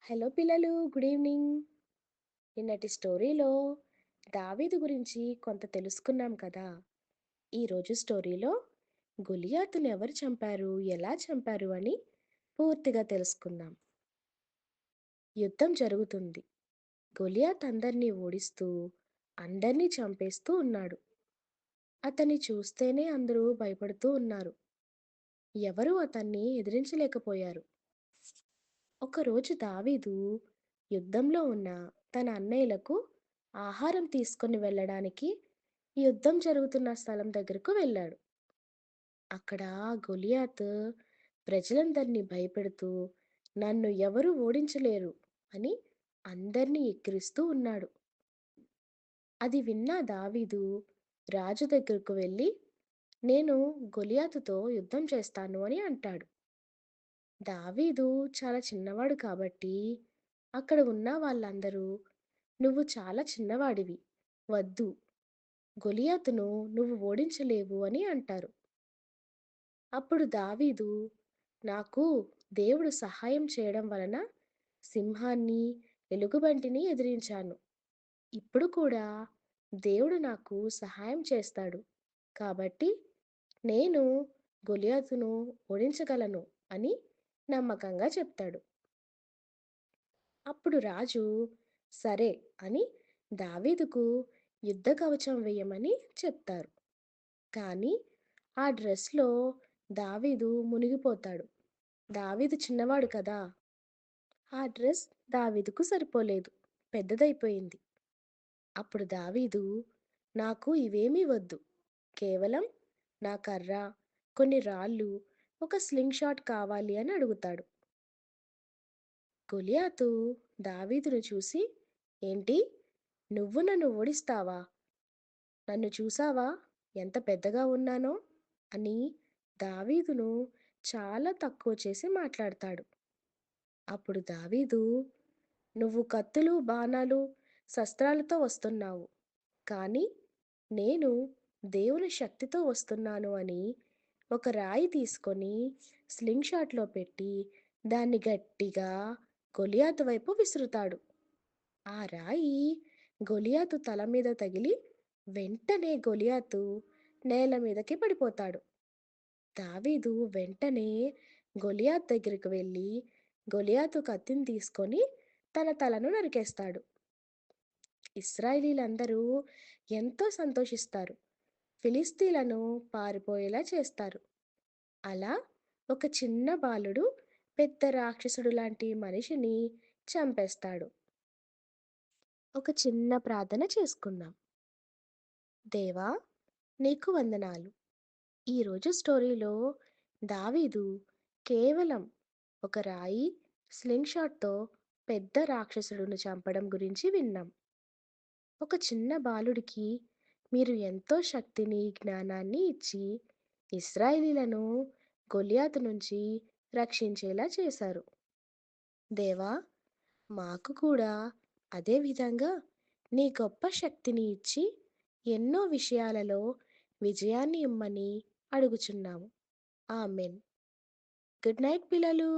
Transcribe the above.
Hello పిల్లలు, good evening. నిన్నటి స్టోరీలో దావీదు గురించి కొంత తెలుసుకున్నాం కదా. ఈరోజు స్టోరీలో గొలియాతును ఎవరు చంపారు, ఎలా చంపారు అని పూర్తిగా తెలుసుకుందాం. యుద్ధం జరుగుతుంది. గొలియాత్ అందరినీ ఓడిస్తూ అందరినీ చంపేస్తూ ఉన్నాడు. అతన్ని చూస్తేనే అందరూ భయపడుతూ ఉన్నారు. ఎవరూ అతన్ని ఎదిరించలేకపోయారు. ఒకరోజు దావీదు యుద్ధంలో ఉన్న తన అన్నయ్యలకు ఆహారం తీసుకొని వెళ్ళడానికి యుద్ధం జరుగుతున్న స్థలం దగ్గరకు వెళ్ళాడు. అక్కడ గొలియాత్ ప్రజలందరినీ భయపెడుతూ నన్ను ఎవరు ఓడించలేరు అని అందర్నీ ఎక్కిరిస్తూ ఉన్నాడు. అది విన్న దావీదు రాజు దగ్గరకు వెళ్ళి, నేను గొలియాతుతో యుద్ధం చేస్తాను అని అంటాడు. దావీదు చాలా చిన్నవాడు కాబట్టి అక్కడ ఉన్న వాళ్ళందరూ, నువ్వు చాలా చిన్నవాడివి, వద్దు, గొలియాతును నువ్వు ఓడించలేవు అని అంటారు. అప్పుడు దావీదు, నాకు దేవుడు సహాయం చేయడం వలన సింహాన్ని, ఎలుగుబంటిని ఎదిరించాను. ఇప్పుడు కూడా దేవుడు నాకు సహాయం చేస్తాడు. కాబట్టి నేను గొలియాతును ఓడించగలను అని నమ్మకంగా చెప్తాడు. అప్పుడు రాజు సరే అని దావీదుకు యుద్ధ కవచం వేయమని చెప్తారు. కానీ ఆ డ్రెస్‌లో దావీదు మునిగిపోతాడు. దావీదు చిన్నవాడు కదా! ఆ డ్రెస్ దావీదుకు సరిపోలేదు. పెద్దదైపోయింది. అప్పుడు దావీదు, నాకు ఇవేమీ వద్దు. కేవలం నా కర్ర, కొన్ని రాళ్ళు, ఒక స్లింగ్ షాట్ కావాలి అని అడుగుతాడు. గొలియాతు దావీదును చూసి, ఏంటి? నువ్వు నన్ను ఓడిస్తావా? నన్ను చూసావా ఎంత పెద్దగా ఉన్నానో? అని దావీదును చాలా తక్కువ చేసి మాట్లాడతాడు. అప్పుడు దావీదు, నువ్వు కత్తులు, బాణాలు, శస్త్రాలతో వస్తున్నావు. కానీ నేను దేవుని శక్తితో వస్తున్నాను అని ఒక రాయి తీసుకొని స్లింగ్ షాట్‌లో పెట్టి దాన్ని గట్టిగా గొలియాతు వైపు విసురుతాడు. ఆ రాయి గొలియాతు తల మీద తగిలి వెంటనే గొలియాతు నేల మీదకి పడిపోతాడు. దావీదు వెంటనే గొలియాత్ దగ్గరికి వెళ్ళి గొలియాతు కత్తిని తీసుకొని తన తలను నరికేస్తాడు. ఇశ్రాయేలీలందరూ ఎంతో సంతోషిస్తారు. ఫిలిష్తీయులను పారిపోయేలా చేస్తారు. అలా ఒక చిన్న బాలుడు పెద్ద రాక్షసుడు లాంటి మనిషిని చంపేస్తాడు. ఒక చిన్న ప్రార్థన చేసుకుందాం. దేవా, నీకు వందనాలు. ఈరోజు స్టోరీలో దావీదు కేవలం ఒక రాయి, స్లింగ్ షాట్‌తో పెద్ద రాక్షసుడిని చంపడం గురించి విన్నాం. ఒక చిన్న బాలుడికి మీరు ఎంతో శక్తిని, జ్ఞానాన్ని ఇచ్చి ఇశ్రాయేలీలను గొలియాతు నుంచి రక్షించేలా చేశారు. దేవా, మాకు కూడా అదే విధంగా నీ గొప్ప శక్తిని ఇచ్చి ఎన్నో విషయాలలో విజయాన్ని ఇమ్మని అడుగుచున్నాము. ఆమెన్. గుడ్ నైట్ పిల్లలు.